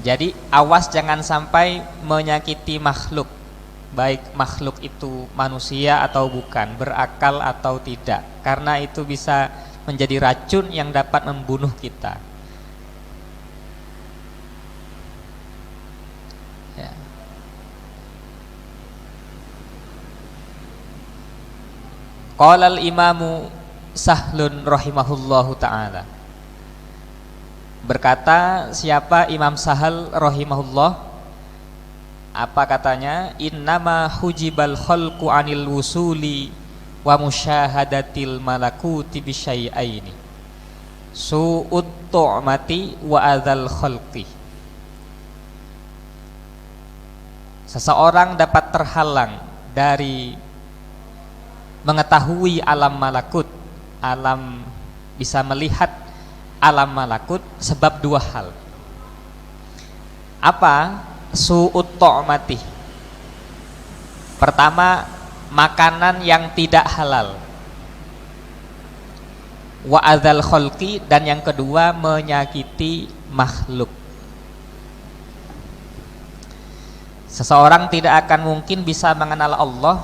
Jadi awas jangan sampai menyakiti makhluk, baik makhluk itu manusia atau bukan, berakal atau tidak, karena itu bisa menjadi racun yang dapat membunuh kita. Ya. Qala al-imamu Sahlun rahimahullahu ta'ala, berkata siapa Imam Sahal rahimahullah, apa katanya? Innama hujibal khalqu anil wusuli wa musyahadatil malakuti bisyai'aini su'ut tu'mati wa adzal khalqi. Seseorang dapat terhalang dari mengetahui alam malakut, alam bisa melihat alam malakut, sebab dua hal. Apa? Su'ut tu'mati. Pertama, makanan yang tidak halal. Wa adzal khalqi, dan yang kedua menyakiti makhluk. Seseorang tidak akan mungkin bisa mengenal Allah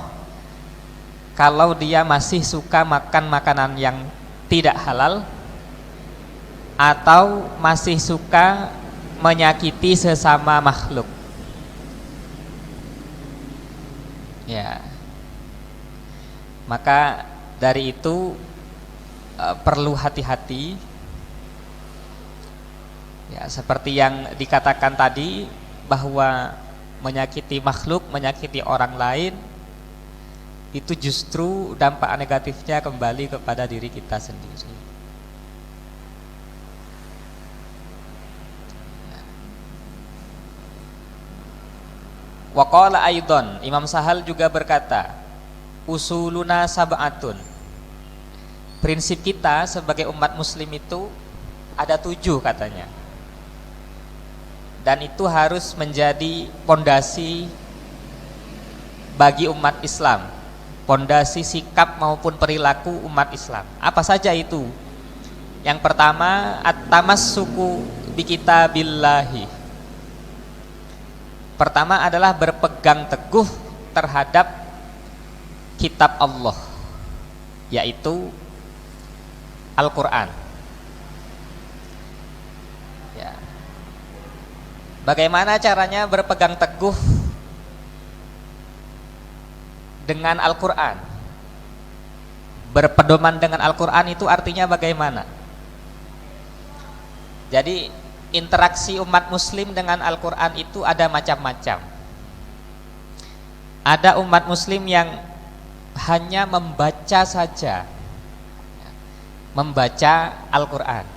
kalau dia masih suka makan makanan yang tidak halal atau masih suka menyakiti sesama makhluk. Ya. Maka dari itu perlu hati-hati. Ya, seperti yang dikatakan tadi, bahwa menyakiti makhluk, menyakiti orang lain, itu justru dampak negatifnya kembali kepada diri kita sendiri. Wa qala aidan, Imam Sahal juga berkata, usuluna sab'atun. Prinsip kita sebagai umat muslim itu ada 7 katanya. Dan itu harus menjadi pondasi bagi umat Islam, pondasi sikap maupun perilaku umat Islam. Apa saja itu? Yang pertama, at-tamassuku bi kitabillahi. Pertama adalah berpegang teguh terhadap kitab Allah, yaitu Al-Quran. Ya. Bagaimana caranya berpegang teguh dengan Al-Quran? Berpedoman dengan Al-Quran itu artinya bagaimana? Jadi interaksi umat muslim dengan Al-Quran itu ada macam-macam. Ada umat muslim yang hanya membaca saja, membaca Al-Quran,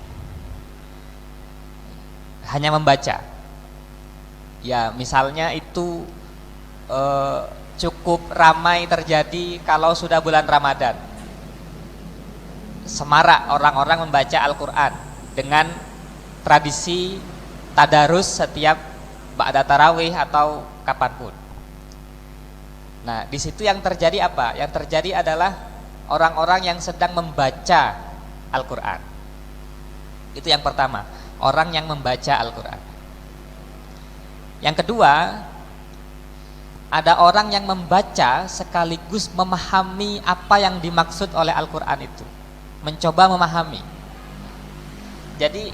hanya membaca. Ya, misalnya itu cukup ramai terjadi kalau sudah bulan Ramadan. Semarak orang-orang membaca Al-Quran dengan tradisi tadarus setiap ba'da tarawih atau kapanpun. Nah, di situ yang terjadi apa? Yang terjadi adalah orang-orang yang sedang membaca Al-Quran. Itu yang pertama, orang yang membaca Al-Quran. Yang kedua, ada orang yang membaca sekaligus memahami apa yang dimaksud oleh Al-Quran itu, mencoba memahami. Jadi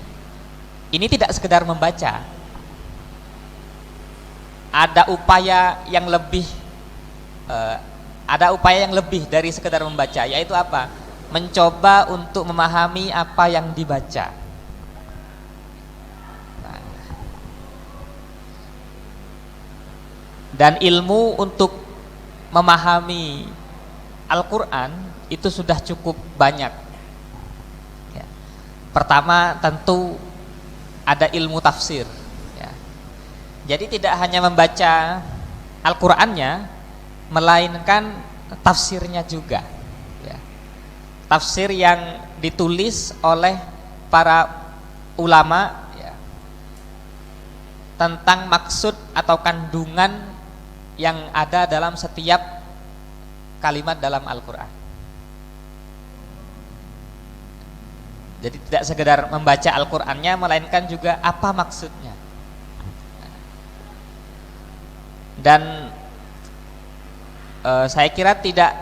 ini tidak sekedar membaca, ada upaya yang lebih dari sekedar membaca, yaitu apa? Mencoba untuk memahami apa yang dibaca. Dan ilmu untuk memahami Al-Quran itu sudah cukup banyak. Ya. Pertama tentu ada ilmu tafsir. Ya. Jadi tidak hanya membaca Al-Qurannya, melainkan tafsirnya juga. Ya. Tafsir yang ditulis oleh para ulama, ya, tentang maksud atau kandungan yang ada dalam setiap kalimat dalam Al-Quran. Jadi tidak sekedar membaca Al-Qurannya, melainkan juga apa maksudnya. Dan saya kira tidak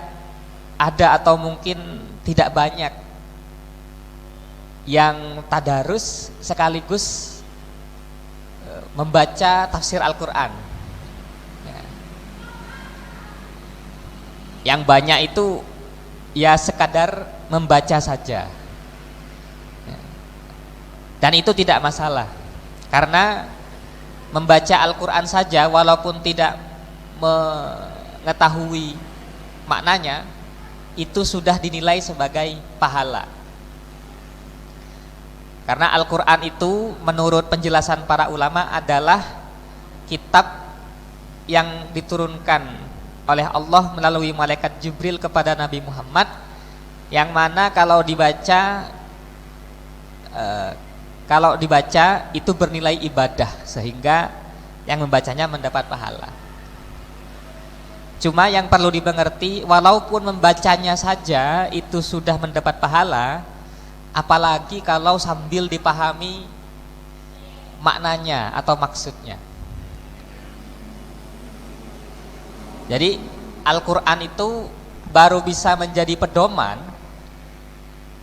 ada atau mungkin tidak banyak yang tadarus sekaligus membaca tafsir Al-Quran. Ya. Yang banyak itu ya sekadar membaca saja. Ya. Dan itu tidak masalah, karena membaca Al-Quran saja walaupun tidak mengetahui maknanya, itu sudah dinilai sebagai pahala. Karena Al-Quran itu menurut penjelasan para ulama adalah kitab yang diturunkan oleh Allah melalui malaikat Jibril kepada Nabi Muhammad, yang mana kalau dibaca itu bernilai ibadah, sehingga yang membacanya mendapat pahala. Cuma yang perlu dimengerti, walaupun membacanya saja itu sudah mendapat pahala, apalagi kalau sambil dipahami maknanya atau maksudnya. Jadi Al-Quran itu baru bisa menjadi pedoman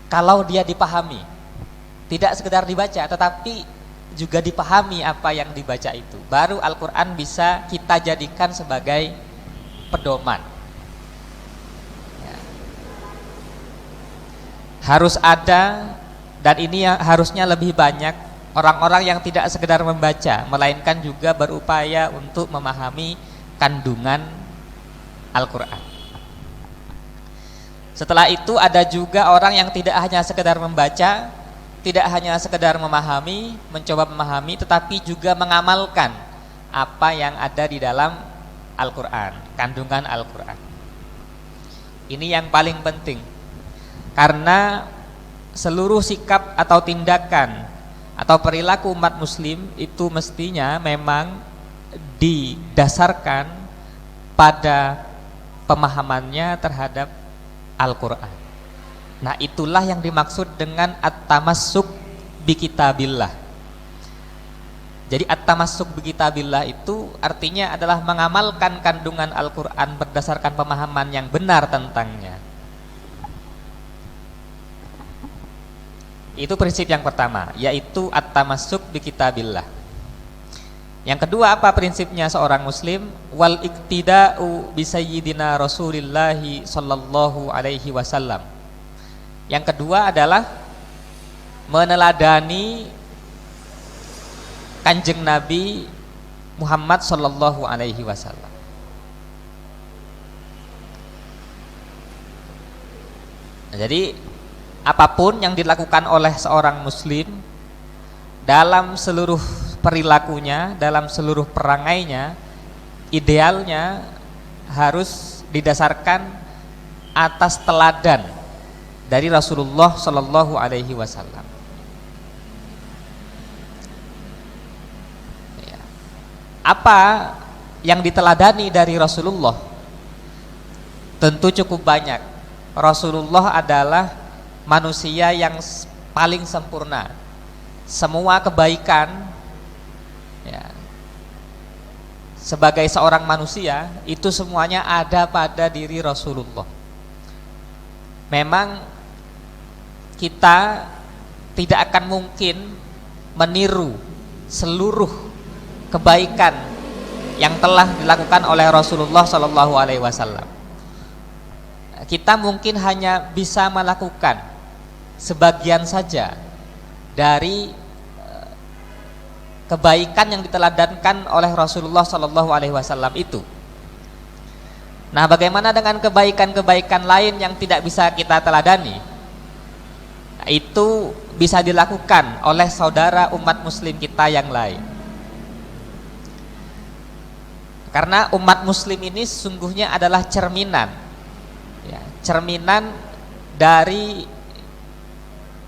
kalau dia dipahami, tidak sekedar dibaca tetapi juga dipahami apa yang dibaca itu. Baru Al-Quran bisa kita jadikan sebagai pedoman. Ya. Harus ada, dan ini yang harusnya lebih banyak orang-orang yang tidak sekedar membaca, melainkan juga berupaya untuk memahami kandungan Al-Quran. Setelah itu ada juga orang yang tidak hanya sekedar membaca, tidak hanya sekedar memahami, mencoba memahami, tetapi juga mengamalkan apa yang ada di dalam Al-Quran, kandungan Al-Quran. Ini yang paling penting, karena seluruh sikap atau tindakan atau perilaku umat muslim itu mestinya memang didasarkan pada pemahamannya terhadap Al-Quran. Nah, itulah yang dimaksud dengan at-tamassuk bi kitabillah. Jadi at-tamassuk bi kitabillah itu artinya adalah mengamalkan kandungan Al-Quran berdasarkan pemahaman yang benar tentangnya. Itu prinsip yang pertama, yaitu at-tamassuk bi kitabillah. Yang kedua, apa prinsipnya seorang muslim? Wal iktida'u bi sayyidina Rasulillahi sallallahu alaihi wasallam. Yang kedua adalah meneladani Kanjeng Nabi Muhammad sallallahu alaihi wasallam. Jadi apapun yang dilakukan oleh seorang muslim dalam seluruh perilakunya, dalam seluruh perangainya, idealnya harus didasarkan atas teladan dari Rasulullah Sallallahu Alaihi Wasallam. Apa yang diteladani dari Rasulullah? Tentu cukup banyak. Rasulullah adalah manusia yang paling sempurna. Semua kebaikan, ya, sebagai seorang manusia itu semuanya ada pada diri Rasulullah. Memang kita tidak akan mungkin meniru seluruh kebaikan yang telah dilakukan oleh Rasulullah Sallallahu Alaihi Wasallam. Kita mungkin hanya bisa melakukan sebagian saja dari kebaikan yang diteladankan oleh Rasulullah Sallallahu Alaihi Wasallam itu. Nah, bagaimana dengan kebaikan-kebaikan lain yang tidak bisa kita teladani? Nah, itu bisa dilakukan oleh saudara umat muslim kita yang lain. Karena umat muslim ini sesungguhnya adalah cerminan, ya, cerminan dari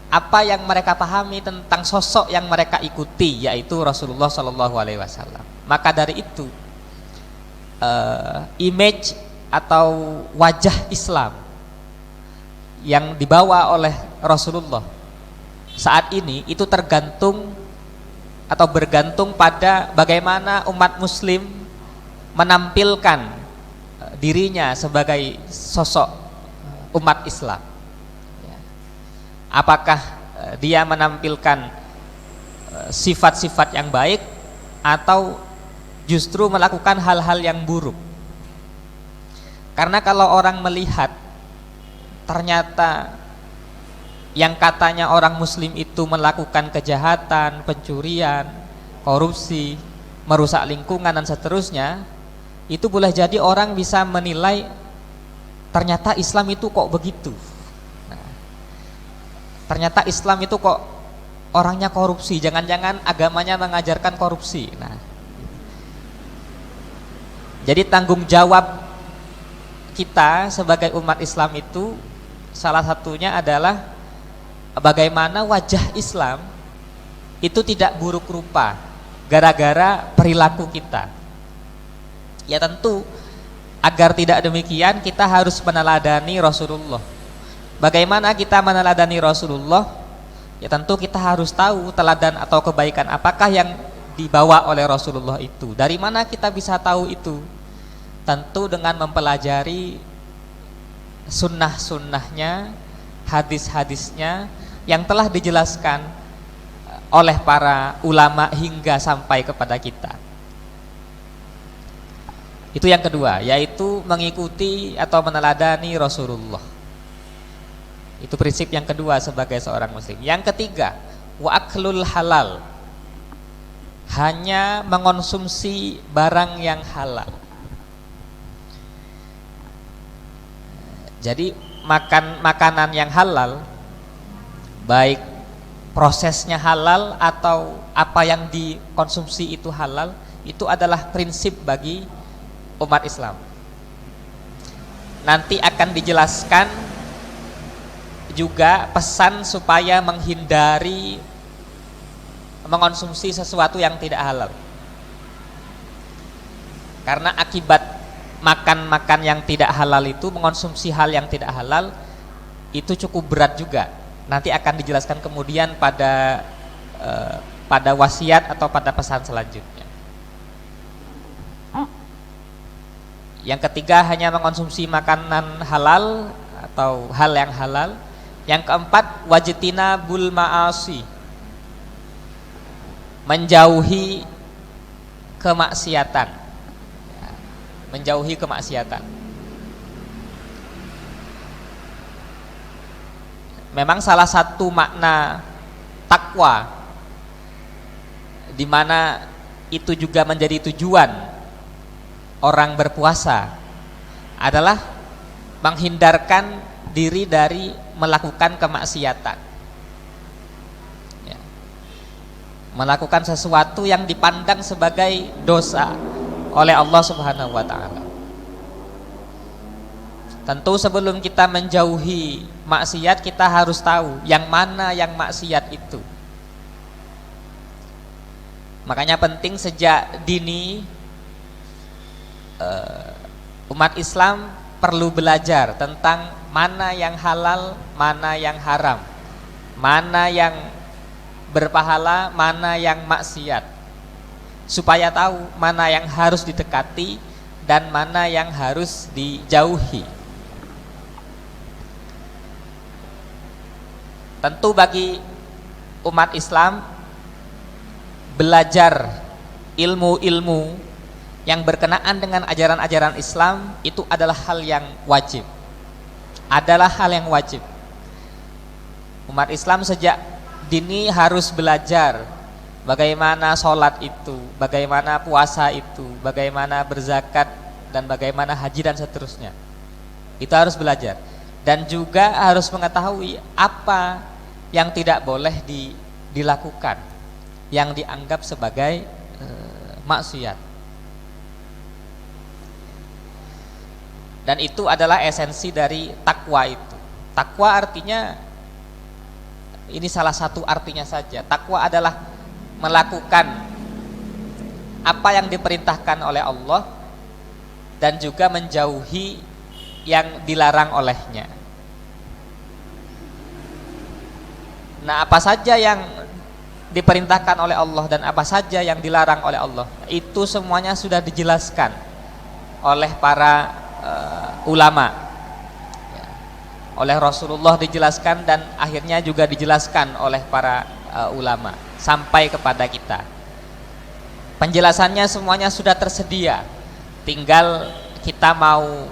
apa yang mereka pahami tentang sosok yang mereka ikuti, yaitu Rasulullah Sallallahu Alaihi Wasallam. Maka dari itu image atau wajah Islam yang dibawa oleh Rasulullah saat ini itu tergantung atau bergantung pada bagaimana umat muslim menampilkan dirinya sebagai sosok umat Islam. Apakah dia menampilkan sifat-sifat yang baik atau justru melakukan hal-hal yang buruk? Karena kalau orang melihat ternyata yang katanya orang muslim itu melakukan kejahatan, pencurian, korupsi, merusak lingkungan dan seterusnya, itu boleh jadi orang bisa menilai ternyata Islam itu kok begitu. Nah, ternyata Islam itu kok orangnya korupsi, jangan-jangan agamanya mengajarkan korupsi. Nah, jadi tanggung jawab kita sebagai umat Islam itu salah satunya adalah bagaimana wajah Islam itu tidak buruk rupa gara-gara perilaku kita. Ya tentu agar tidak demikian kita harus meneladani Rasulullah. Bagaimana kita meneladani Rasulullah? Ya tentu kita harus tahu teladan atau kebaikan apakah yang dibawa oleh Rasulullah itu. Dari mana kita bisa tahu itu? Tentu dengan mempelajari sunnah-sunnahnya, hadis-hadisnya yang telah dijelaskan oleh para ulama hingga sampai kepada kita. Itu yang kedua, yaitu mengikuti atau meneladani Rasulullah. Itu prinsip yang kedua sebagai seorang muslim. Yang ketiga, wa aklul halal, hanya mengonsumsi barang yang halal. Jadi makanan yang halal, baik prosesnya halal atau apa yang dikonsumsi itu halal, itu adalah prinsip bagi umat Islam. Nanti akan dijelaskan juga pesan supaya menghindari mengonsumsi sesuatu yang tidak halal. Karena akibat makan yang tidak halal itu, mengonsumsi hal yang tidak halal itu cukup berat juga. Nanti akan dijelaskan kemudian pada wasiat atau pada pesan selanjutnya. Yang ketiga, hanya mengonsumsi makanan halal atau hal yang halal. Yang keempat, wajtinabul ma'asi, menjauhi kemaksiatan. Menjauhi kemaksiatan. Memang salah satu makna takwa, di mana itu juga menjadi tujuan orang berpuasa, adalah menghindarkan diri dari melakukan kemaksiatan. Ya. Melakukan sesuatu yang dipandang sebagai dosa oleh Allah Subhanahu wa ta'ala. Tentu sebelum kita menjauhi maksiat, kita harus tahu yang mana yang maksiat itu. Makanya penting sejak dini umat Islam perlu belajar tentang mana yang halal, mana yang haram, mana yang berpahala, mana yang maksiat, supaya tahu mana yang harus didekati dan mana yang harus dijauhi. Tentu bagi umat Islam, belajar ilmu-ilmu yang berkenaan dengan ajaran-ajaran Islam itu adalah hal yang wajib. Adalah hal yang wajib. Umat Islam sejak dini harus belajar bagaimana sholat itu, bagaimana puasa itu, bagaimana berzakat, dan bagaimana haji dan seterusnya. Itu harus belajar. Dan juga harus mengetahui apa yang tidak boleh dilakukan, yang dianggap sebagai maksiat. Dan itu adalah esensi dari takwa itu. Takwa artinya, ini salah satu artinya saja. Takwa adalah melakukan apa yang diperintahkan oleh Allah dan juga menjauhi yang dilarang olehnya. Nah, apa saja yang diperintahkan oleh Allah dan apa saja yang dilarang oleh Allah, itu semuanya sudah dijelaskan oleh para ulama, ya, oleh Rasulullah dijelaskan dan akhirnya juga dijelaskan oleh para ulama sampai kepada kita. Penjelasannya semuanya sudah tersedia, tinggal kita mau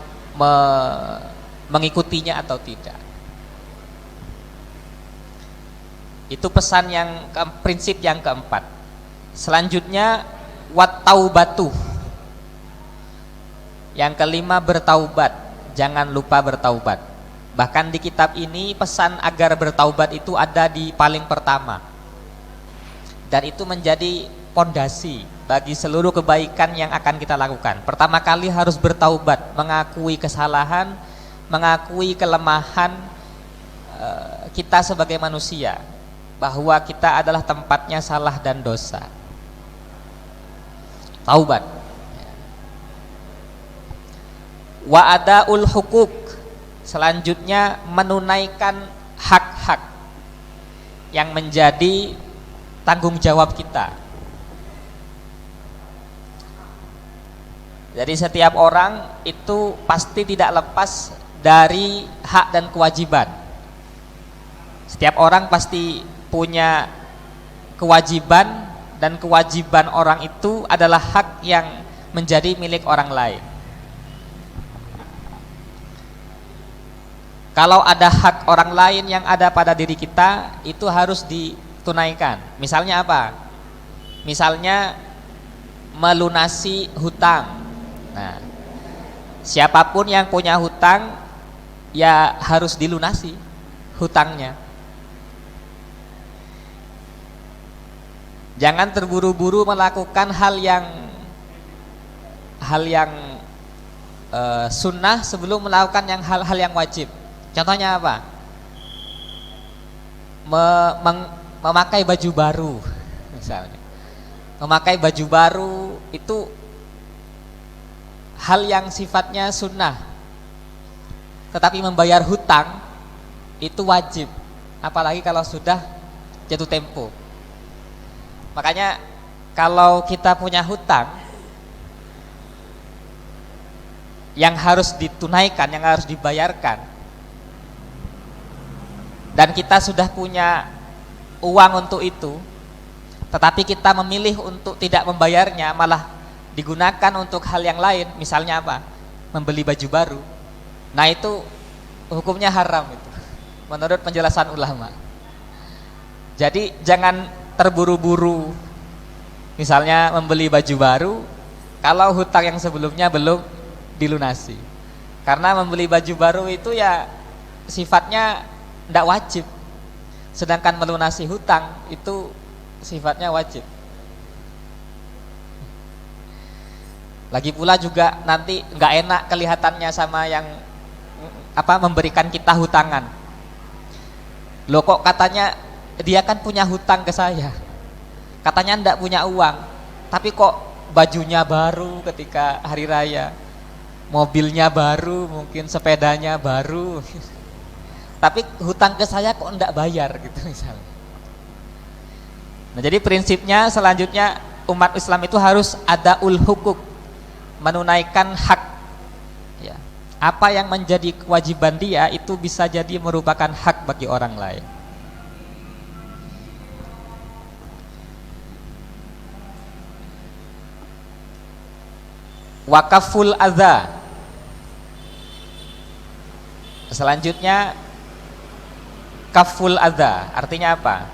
mengikutinya atau tidak. Itu pesan prinsip yang keempat. Selanjutnya wat taubatu. Yang kelima bertaubat. Jangan lupa bertaubat. Bahkan di kitab ini pesan agar bertaubat itu ada di paling pertama. Dan itu menjadi pondasi bagi seluruh kebaikan yang akan kita lakukan. Pertama kali harus bertaubat, mengakui kesalahan, mengakui kelemahan kita sebagai manusia, bahwa kita adalah tempatnya salah dan dosa. Taubat. Wa adaul hukuk. Selanjutnya menunaikan hak-hak yang menjadi tanggung jawab kita. Jadi setiap orang itu pasti tidak lepas dari hak dan kewajiban. Setiap orang pasti punya kewajiban, dan kewajiban orang itu adalah hak yang menjadi milik orang lain. Kalau ada hak orang lain yang ada pada diri kita, itu harus ditunaikan. Misalnya apa? Misalnya melunasi hutang. Nah, siapapun yang punya hutang ya harus dilunasi hutangnya. Jangan terburu-buru melakukan hal yang sunnah sebelum melakukan hal-hal yang wajib. Contohnya apa? Memakai baju baru, misalnya. Memakai baju baru itu hal yang sifatnya sunnah, tetapi membayar hutang itu wajib, apalagi kalau sudah jatuh tempo. Makanya kalau kita punya hutang yang harus ditunaikan, yang harus dibayarkan, dan kita sudah punya uang untuk itu, tetapi kita memilih untuk tidak membayarnya, malah digunakan untuk hal yang lain, misalnya apa? Membeli baju baru. Nah, itu hukumnya haram itu, menurut penjelasan ulama. Jadi jangan terburu-buru, misalnya membeli baju baru kalau hutang yang sebelumnya belum dilunasi. Karena membeli baju baru itu ya sifatnya tidak wajib, sedangkan melunasi hutang itu sifatnya wajib. Lagi pula juga nanti nggak enak kelihatannya sama yang memberikan kita hutangan. Loh, kok katanya dia kan punya hutang ke saya, katanya ndak punya uang, tapi kok bajunya baru ketika hari raya, mobilnya baru, mungkin sepedanya baru, tapi hutang ke saya kok ndak bayar gitu misalnya. Nah, jadi prinsipnya selanjutnya umat Islam itu harus ada hukuk, menunaikan hak, ya. Apa yang menjadi kewajiban dia itu bisa jadi merupakan hak bagi orang lain. Wakaful adza. Selanjutnya kaful adza, artinya apa?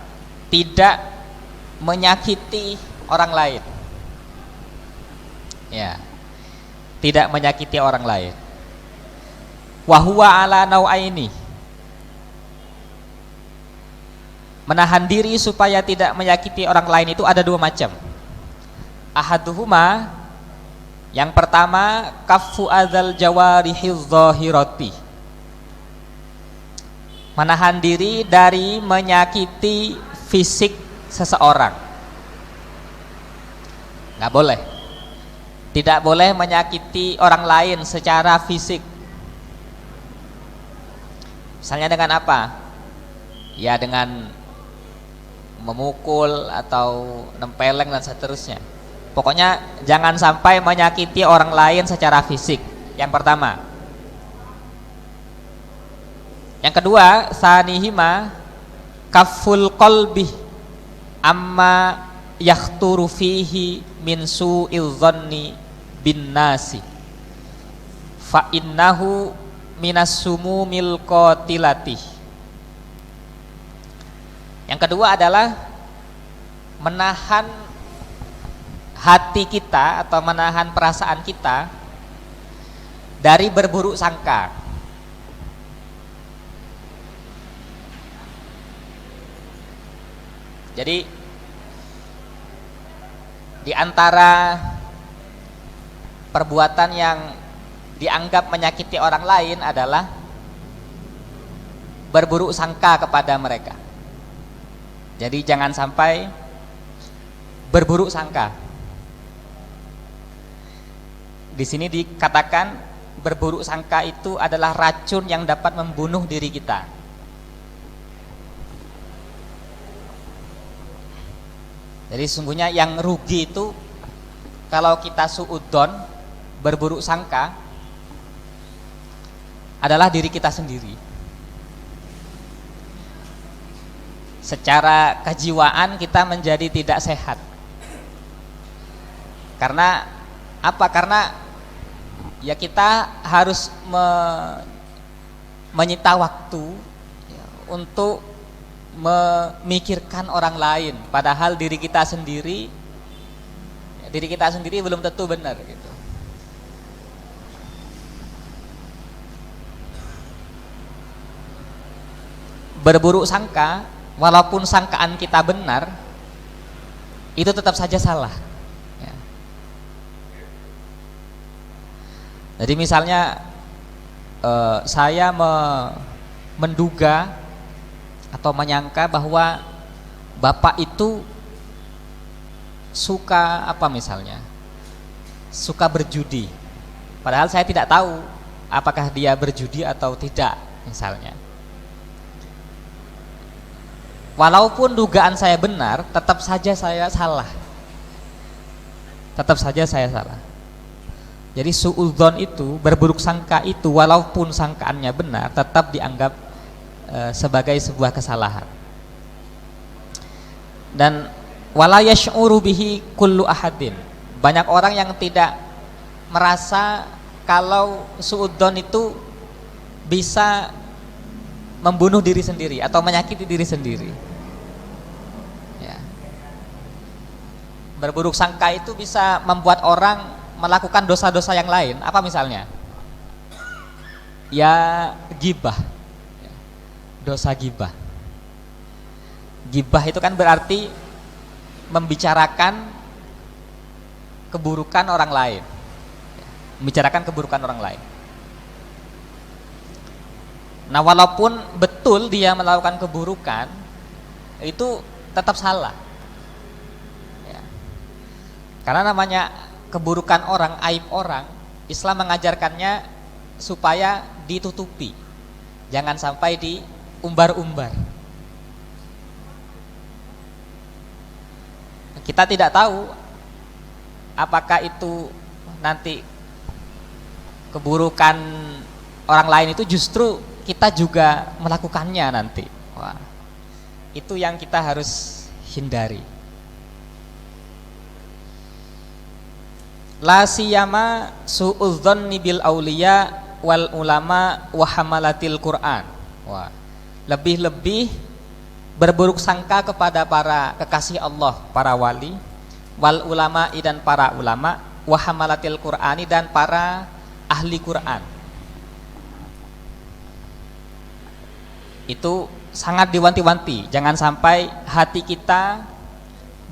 Tidak menyakiti orang lain, ya, tidak menyakiti orang lain. Wahuwa ala nau'aini, menahan diri supaya tidak menyakiti orang lain itu ada dua macam. Ahaduhuma, yang pertama, kaffu adzal jawarihiz zahirati, menahan diri dari menyakiti fisik seseorang. Nggak boleh, tidak boleh menyakiti orang lain secara fisik. Misalnya dengan apa? Ya dengan memukul atau nempeleng dan seterusnya. Pokoknya jangan sampai menyakiti orang lain secara fisik. Yang pertama. Yang kedua, sanihima kaful qalbi amma yakhturu fihi min su'il dhanni bin nasi fa innahu minas sumumil qatilati. Yang kedua adalah menahan hati kita atau menahan perasaan kita dari berburuk sangka. Jadi di antara perbuatan yang dianggap menyakiti orang lain adalah berburuk sangka kepada mereka. Jadi jangan sampai berburuk sangka. Di sini dikatakan berburuk sangka itu adalah racun yang dapat membunuh diri kita. Jadi sesungguhnya yang rugi itu kalau kita suudzon, berburuk sangka, adalah diri kita sendiri. Secara kejiwaan kita menjadi tidak sehat. Karena apa? Karena ya kita harus menyita waktu ya, untuk memikirkan orang lain, padahal diri kita sendiri belum tentu benar gitu. Berburuk sangka, walaupun sangkaan kita benar, itu tetap saja salah. Jadi misalnya saya menduga atau menyangka bahwa bapak itu suka apa misalnya, suka berjudi. Padahal saya tidak tahu apakah dia berjudi atau tidak misalnya. Walaupun dugaan saya benar, tetap saja saya salah. Tetap saja saya salah. Jadi suudzon itu, berburuk sangka itu, walaupun sangkaannya benar, tetap dianggap sebagai sebuah kesalahan. Dan wala yash'uru bihi kullu ahadin. Banyak orang yang tidak merasa kalau suudzon itu bisa membunuh diri sendiri atau menyakiti diri sendiri. Ya. Berburuk sangka itu bisa membuat orang melakukan dosa-dosa yang lain. Apa misalnya? Ya gibah. Dosa gibah. Gibah itu kan berarti membicarakan keburukan orang lain. Membicarakan keburukan orang lain. Nah, walaupun betul dia melakukan keburukan, itu tetap salah. Ya. Karena namanya keburukan orang, aib orang, Islam mengajarkannya supaya ditutupi, jangan sampai diumbar-umbar. Kita tidak tahu apakah itu nanti keburukan orang lain itu justru kita juga melakukannya nanti. Wah, itu yang kita harus hindari. La siyama su'udzanni bil auliya wal ulama wa hamalatil Qur'an. Wah, lebih-lebih berburuk sangka kepada para kekasih Allah, para wali, wal ulama dan para ulama, wa hamalatil Qur'ani dan para ahli Qur'an. Itu sangat diwanti-wanti, jangan sampai hati kita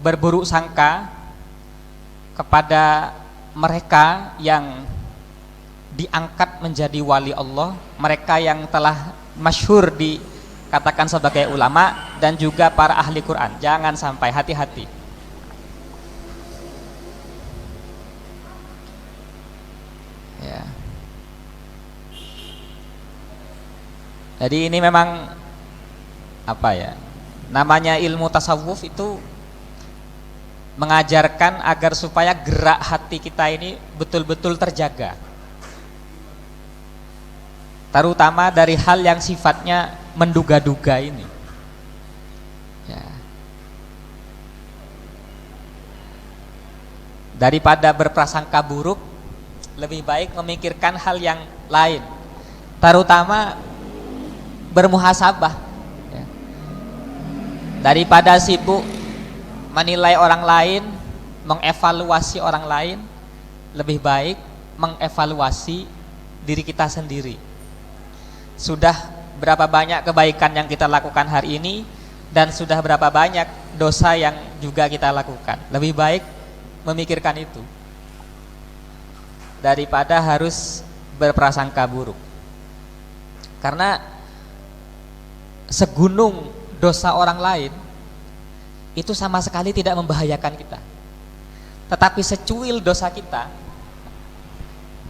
berburuk sangka kepada mereka yang diangkat menjadi wali Allah, mereka yang telah masyhur dikatakan sebagai ulama, dan juga para ahli Quran. Jangan sampai, hati-hati. Ya. Jadi ini memang apa ya? Namanya ilmu tasawuf itu mengajarkan agar supaya gerak hati kita ini betul-betul terjaga, terutama dari hal yang sifatnya menduga-duga ini. Ya. Daripada berprasangka buruk, lebih baik memikirkan hal yang lain, terutama bermuhasabah. Ya. Daripada sibuk menilai orang lain, mengevaluasi orang lain, lebih baik mengevaluasi diri kita sendiri. Sudah berapa banyak kebaikan yang kita lakukan hari ini, dan sudah berapa banyak dosa yang juga kita lakukan. Lebih baik memikirkan itu daripada harus berprasangka buruk. Karena segunung dosa orang lain itu sama sekali tidak membahayakan kita, tetapi secuil dosa kita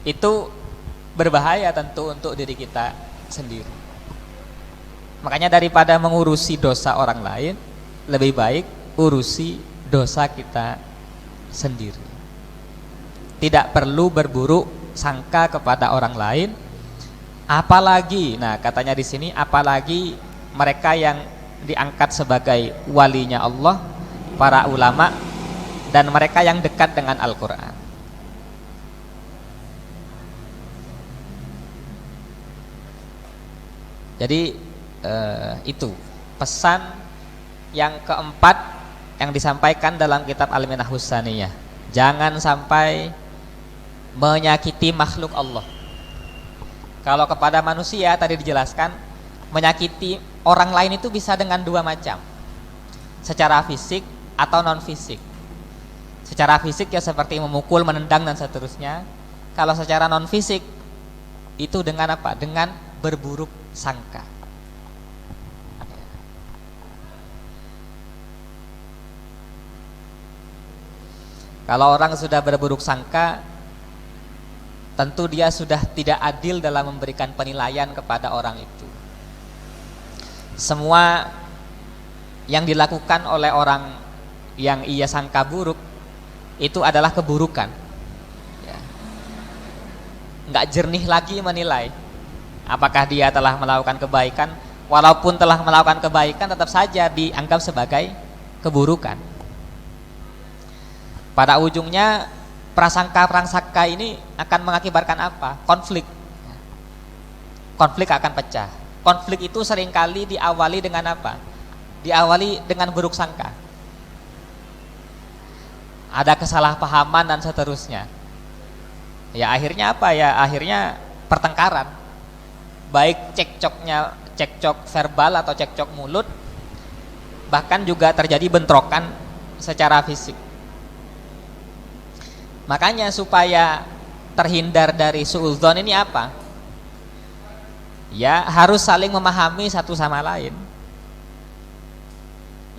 itu berbahaya tentu untuk diri kita sendiri. Makanya daripada mengurusi dosa orang lain, lebih baik urusi dosa kita sendiri. Tidak perlu berburuk sangka kepada orang lain, apalagi, nah katanya di sini, apalagi mereka yang diangkat sebagai walinya Allah, para ulama, dan mereka yang dekat dengan Al-Quran. Jadi itu pesan yang keempat yang disampaikan dalam kitab Al-Minahus Tsaniyah. Jangan sampai menyakiti makhluk Allah. Kalau kepada manusia tadi dijelaskan, menyakiti orang lain itu bisa dengan dua macam, secara fisik atau non fisik. Secara fisik ya seperti memukul, menendang dan seterusnya. Kalau secara non fisik itu dengan apa? Dengan berburuk sangka. Kalau orang sudah berburuk sangka, tentu dia sudah tidak adil dalam memberikan penilaian kepada orang itu. Semua yang dilakukan oleh orang yang ia sangka buruk itu adalah keburukan. Ya. Nggak jernih lagi menilai apakah dia telah melakukan kebaikan. Walaupun telah melakukan kebaikan, tetap saja dianggap sebagai keburukan. Pada ujungnya prasangka-prasangka ini akan mengakibatkan apa? Konflik. Konflik akan pecah. Konflik itu seringkali diawali dengan apa? Diawali dengan buruk sangka. Ada kesalahpahaman dan seterusnya. Ya akhirnya apa ya? Akhirnya pertengkaran. Baik cekcok verbal atau cekcok mulut, bahkan juga terjadi bentrokan secara fisik. Makanya supaya terhindar dari suudzon ini apa? Ya harus saling memahami satu sama lain.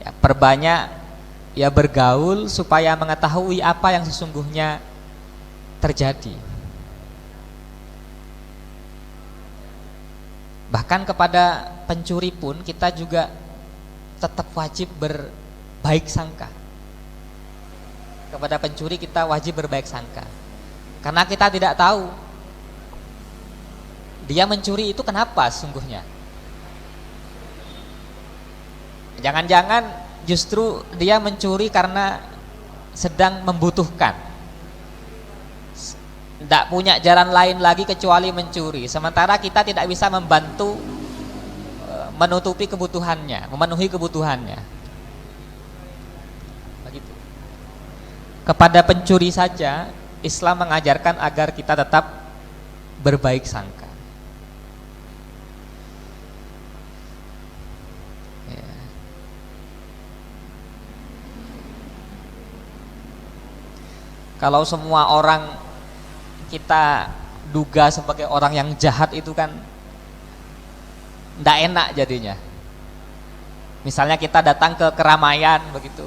Ya, perbanyak ya bergaul supaya mengetahui apa yang sesungguhnya terjadi. Bahkan kepada pencuri pun kita juga tetap wajib berbaik sangka. Kepada pencuri kita wajib berbaik sangka, karena kita tidak tahu dia mencuri itu kenapa sungguhnya. Jangan-jangan justru dia mencuri karena sedang membutuhkan, tidak punya jalan lain lagi kecuali mencuri. Sementara kita tidak bisa membantu menutupi kebutuhannya, memenuhi kebutuhannya. Kepada pencuri saja Islam mengajarkan agar kita tetap berbaik sangka. Ya. Kalau semua orang kita duga sebagai orang yang jahat itu kan tidak enak jadinya. Misalnya kita datang ke keramaian begitu,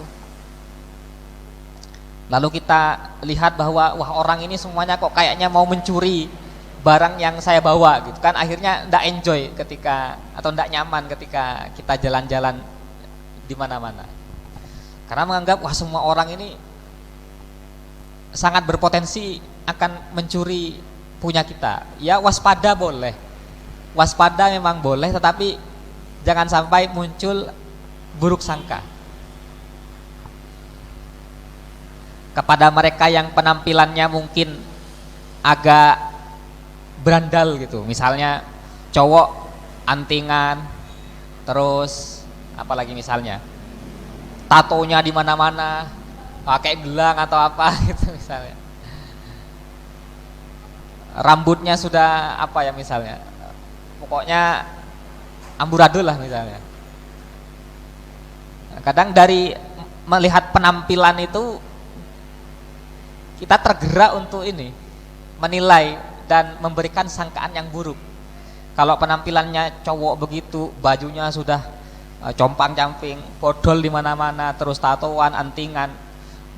lalu kita lihat bahwa wah orang ini semuanya kok kayaknya mau mencuri barang yang saya bawa gitu kan, akhirnya ndak enjoy ketika, atau ndak nyaman ketika kita jalan-jalan di mana-mana. Karena menganggap wah semua orang ini sangat berpotensi akan mencuri punya kita. Ya waspada boleh, waspada memang boleh, tetapi jangan sampai muncul buruk sangka kepada mereka yang penampilannya mungkin agak berandal gitu. Misalnya cowok antingan, terus apalagi misalnya tatonya di mana-mana, pakai gelang atau apa gitu misalnya. Rambutnya sudah apa ya misalnya, pokoknya amburadul lah misalnya. Kadang dari melihat penampilan itu kita tergerak untuk ini menilai dan memberikan sangkaan yang buruk. Kalau penampilannya cowok begitu, bajunya sudah compang-camping, bodol di mana-mana, terus tatoan, antingan,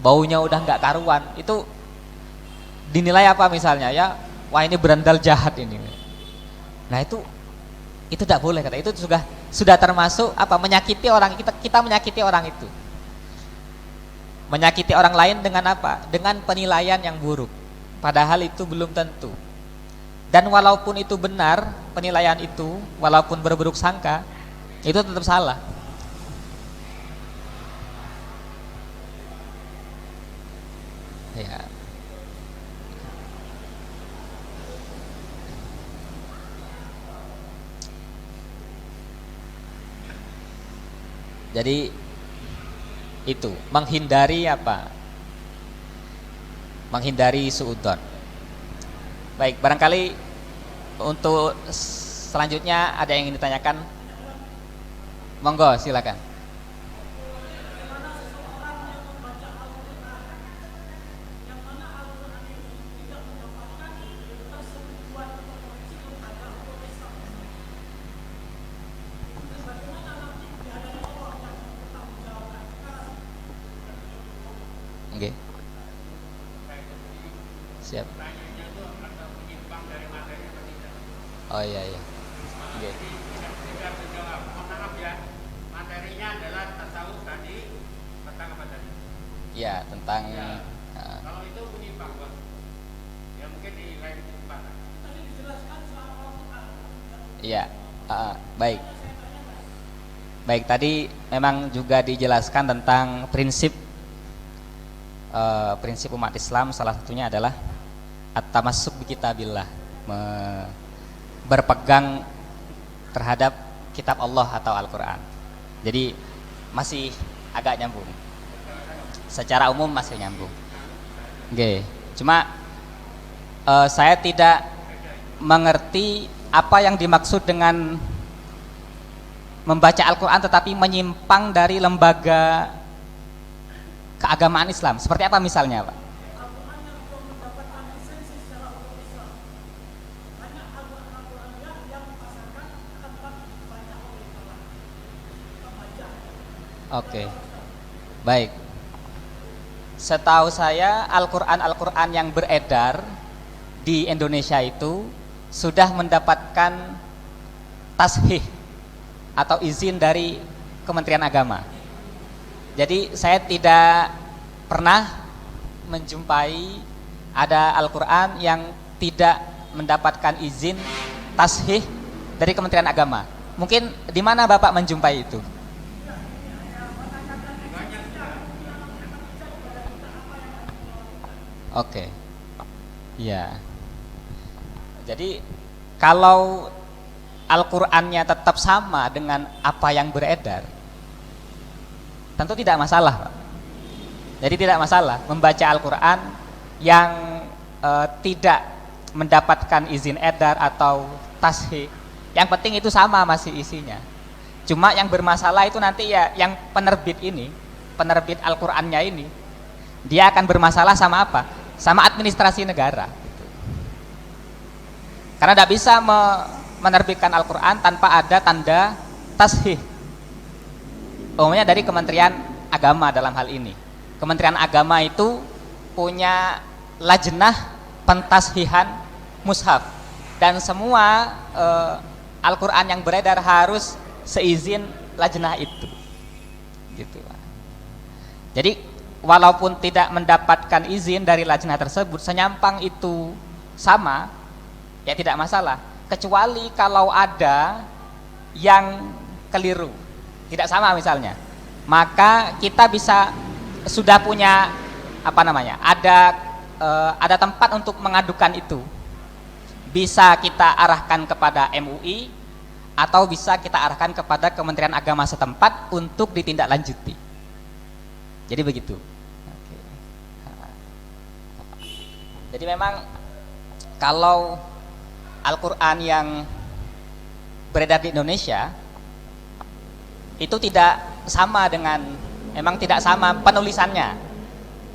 baunya udah nggak karuan, itu dinilai apa misalnya ya, wah ini berandal jahat ini. Nah itu tidak boleh, kata itu sudah termasuk apa, menyakiti orang, kita menyakiti orang itu, menyakiti orang lain dengan apa, dengan penilaian yang buruk, padahal itu belum tentu. Dan walaupun itu benar penilaian itu, walaupun berburuk sangka, itu tetap salah. Ya. Jadi itu menghindari apa? Menghindari suudzon. Baik, barangkali untuk selanjutnya ada yang ingin ditanyakan? Monggo, silakan. Oke. Siap. Oh iya iya. Oke. Materinya adalah tasawuf tadi, tentang apa tadi? Ya, tentang ya. Kalau itu menyimpang, Bos. Ya mungkin di lain kesempatan. Tadi dijelaskan soal Al-Qur'an. Iya, baik. Baik, tadi memang juga dijelaskan tentang prinsip umat Islam, salah satunya adalah at-tamassuk bi kitabillah, berpegang terhadap kitab Allah atau Al-Quran. Jadi masih agak nyambung, secara umum masih nyambung. Oke, cuma saya tidak mengerti apa yang dimaksud dengan membaca Al-Quran tetapi menyimpang dari lembaga keagamaan Islam. Seperti apa misalnya, Pak? Oke, baik. Setahu saya Al-Quran yang beredar di Indonesia itu sudah mendapatkan tashih atau izin dari Kementerian Agama. Jadi saya tidak pernah menjumpai ada Al-Quran yang tidak mendapatkan izin tashih dari Kementerian Agama. Mungkin di mana Bapak menjumpai itu? Oke, ya. Jadi kalau Al-Qur'annya tetap sama dengan apa yang beredar, tentu tidak masalah, Pak. Jadi tidak masalah membaca Al-Qur'an yang tidak mendapatkan izin edar atau tashih. Yang penting itu sama masih isinya. Cuma yang bermasalah itu nanti ya yang penerbit ini, penerbit Al-Qur'annya ini, dia akan bermasalah sama apa? Sama administrasi negara gitu. Karena tidak bisa menerbitkan Al-Quran tanpa ada tanda tashih, umumnya dari Kementerian Agama. Dalam hal ini Kementerian Agama itu punya lajnah pentashihan mushaf, dan semua Al-Quran yang beredar harus seizin lajnah itu gitu. Jadi walaupun tidak mendapatkan izin dari lajnah tersebut, senyampang itu sama, ya tidak masalah. Kecuali kalau ada yang keliru, tidak sama misalnya, maka kita bisa sudah punya apa namanya, ada tempat untuk mengadukan itu. Bisa kita arahkan kepada MUI atau bisa kita arahkan kepada Kementerian Agama setempat untuk ditindaklanjuti. Jadi begitu. Oke. Jadi memang kalau Al-Quran yang beredar di Indonesia itu tidak sama dengan, memang tidak sama penulisannya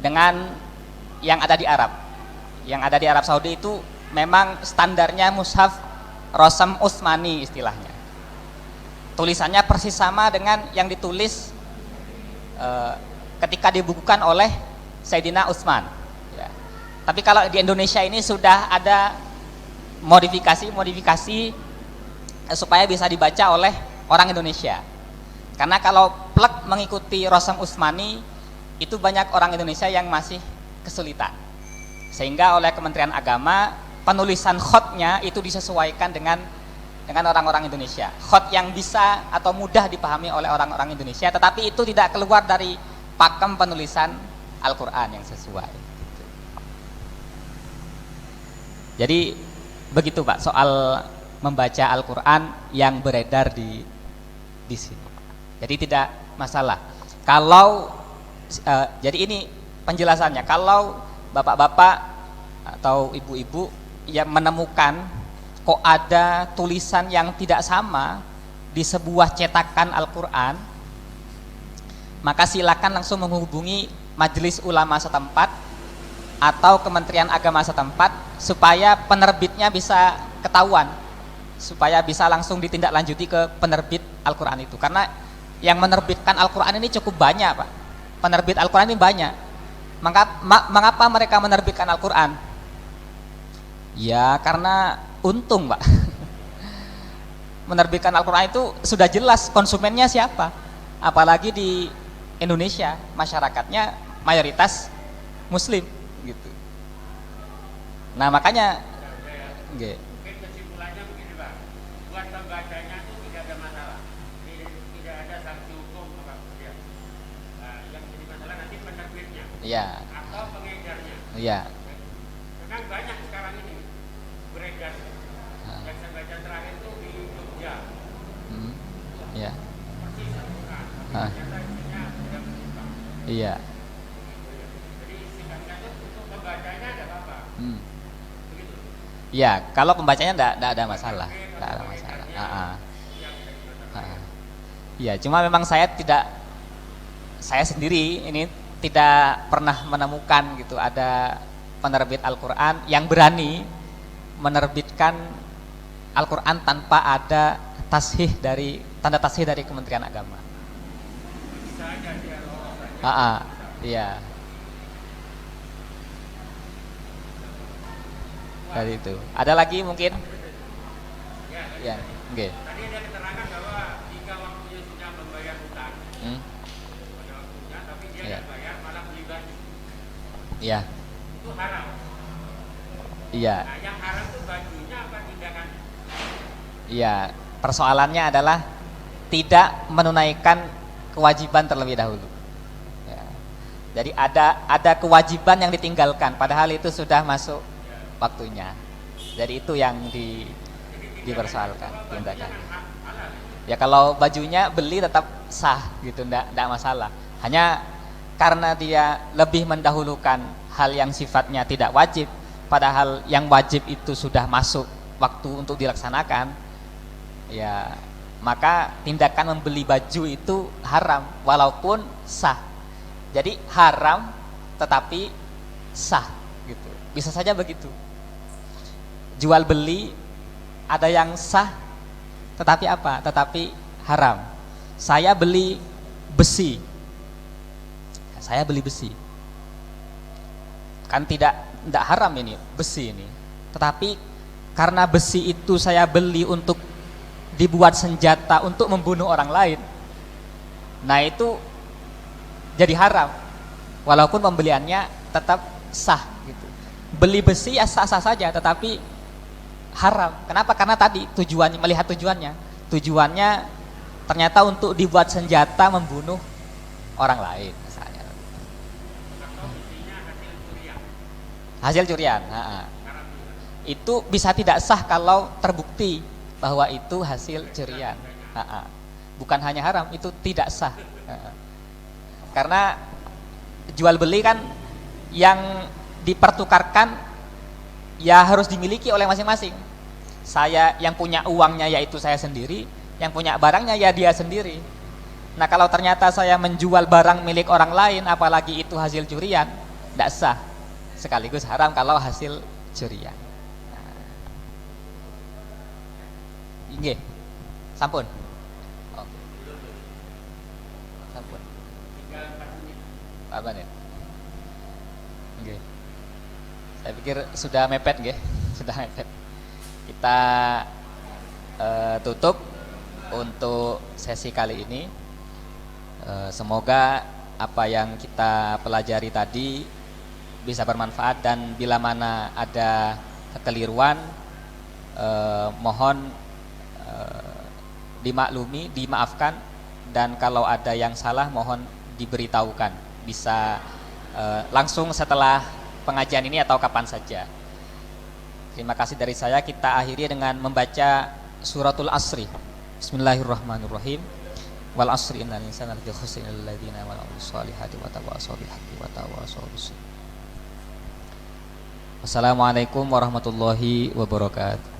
dengan yang ada di Arab. Yang ada di Arab Saudi itu memang standarnya mushaf Rosam Utsmani istilahnya. Tulisannya persis sama dengan yang ditulis ketika dibukukan oleh Sayyidina Utsman. Ya. Tapi kalau di Indonesia ini sudah ada modifikasi supaya bisa dibaca oleh orang Indonesia. Karena kalau plek mengikuti Rosam Utsmani itu banyak orang Indonesia yang masih kesulitan. Sehingga oleh Kementerian Agama penulisan khotnya itu disesuaikan dengan orang-orang Indonesia. Khot yang bisa atau mudah dipahami oleh orang-orang Indonesia, tetapi itu tidak keluar dari pakem penulisan Al-Quran yang sesuai. Jadi begitu Pak soal membaca Al-Quran yang beredar di sini. Jadi tidak masalah. Kalau jadi ini penjelasannya. Kalau bapak-bapak atau ibu-ibu yang menemukan kok ada tulisan yang tidak sama di sebuah cetakan Al-Quran, maka silakan langsung menghubungi majelis ulama setempat atau Kementerian Agama setempat supaya penerbitnya bisa ketahuan, supaya bisa langsung ditindaklanjuti ke penerbit Al-Quran itu. Karena yang menerbitkan Al-Quran ini cukup banyak Pak, penerbit Al-Quran ini banyak. Mengapa mereka menerbitkan Al-Quran? Ya karena untung Pak. Menerbitkan Al-Quran itu sudah jelas konsumennya siapa. Apalagi di Indonesia masyarakatnya mayoritas Muslim gitu. Nah makanya mungkin kesimpulannya begini Pak, buat pembacanya itu tidak ada masalah, tidak ada sanksi hukum apapun ya. Yang jadi masalah nanti penerbitnya atau pengedarnya. Iya. Memang banyak sekarang ini beredar. Yang saya baca terakhir itu di Jogja. Iya. Persis Al-Quran. Ternyata isinya tidak menyimpang. Iya. Jadi singkatnya itu untuk pembacanya ada apa? Begitu. Iya, kalau pembacanya enggak ada masalah. Enggak ada masalah. Iya, cuma memang saya sendiri ini tidak pernah menemukan gitu ada penerbit Al-Quran yang berani menerbitkan Al-Quran tanpa ada tanda tashih dari Kementerian Agama. Bisa aja dia lolos. Iya. Dari itu. Ada lagi mungkin? Ya, oke. Tadi ada keterangan bahwa jika waktunya sudah membayar hutang, pada waktunya, tapi dia tidak bayar malah beli baju. Iya. Itu haram. Iya. Nah, yang haram itu bajunya apa tindakannya? Iya. Persoalannya adalah tidak menunaikan kewajiban terlebih dahulu. Ya. Jadi ada kewajiban yang ditinggalkan, padahal itu sudah masuk waktunya. Jadi itu yang dipersoalkan tindakan. Ya kalau bajunya beli tetap sah gitu, enggak masalah. Hanya karena dia lebih mendahulukan hal yang sifatnya tidak wajib, padahal yang wajib itu sudah masuk waktu untuk dilaksanakan, ya maka tindakan membeli baju itu haram walaupun sah. Jadi haram tetapi sah gitu. Bisa saja begitu. Jual beli ada yang sah tetapi apa? Tetapi haram. Saya beli besi. Saya beli besi. Kan tidak haram ini besi ini. Tetapi karena besi itu saya beli untuk dibuat senjata untuk membunuh orang lain. Nah, itu jadi haram. walaupun pembeliannya tetap sah gitu. Beli besi ya sah-sah saja, tetapi haram. Kenapa? Karena tadi tujuannya, melihat tujuannya ternyata untuk dibuat senjata membunuh orang lain misalnya. Hasil curian. Itu bisa tidak sah kalau terbukti bahwa itu hasil curian. Bukan hanya haram, itu tidak sah. Karena jual beli kan yang dipertukarkan ya harus dimiliki oleh masing-masing. Saya yang punya uangnya yaitu saya sendiri, yang punya barangnya ya dia sendiri. Nah kalau ternyata saya menjual barang milik orang lain, apalagi itu hasil curian, tidak sah, sekaligus haram kalau hasil curian. Nggih, sampun. Oke. Sampun. Apa nih? Nggih. Saya pikir sudah mepet nggih, sudah mepet. Kita tutup untuk sesi kali ini. Semoga apa yang kita pelajari tadi bisa bermanfaat, dan bila mana ada kekeliruan mohon dimaklumi, dimaafkan, dan kalau ada yang salah mohon diberitahukan, bisa langsung setelah pengajian ini atau kapan saja. Terima kasih dari saya. Kita akhiri dengan membaca suratul Asri. Bismillahirrahmanirrahim. Wal asri innal insana lafi khusr illal ladzina amanu wa amilus solihati wa tawassaw bil haqqi wa tawassaw bis sabr. Wassalamualaikum warahmatullahi wabarakatuh.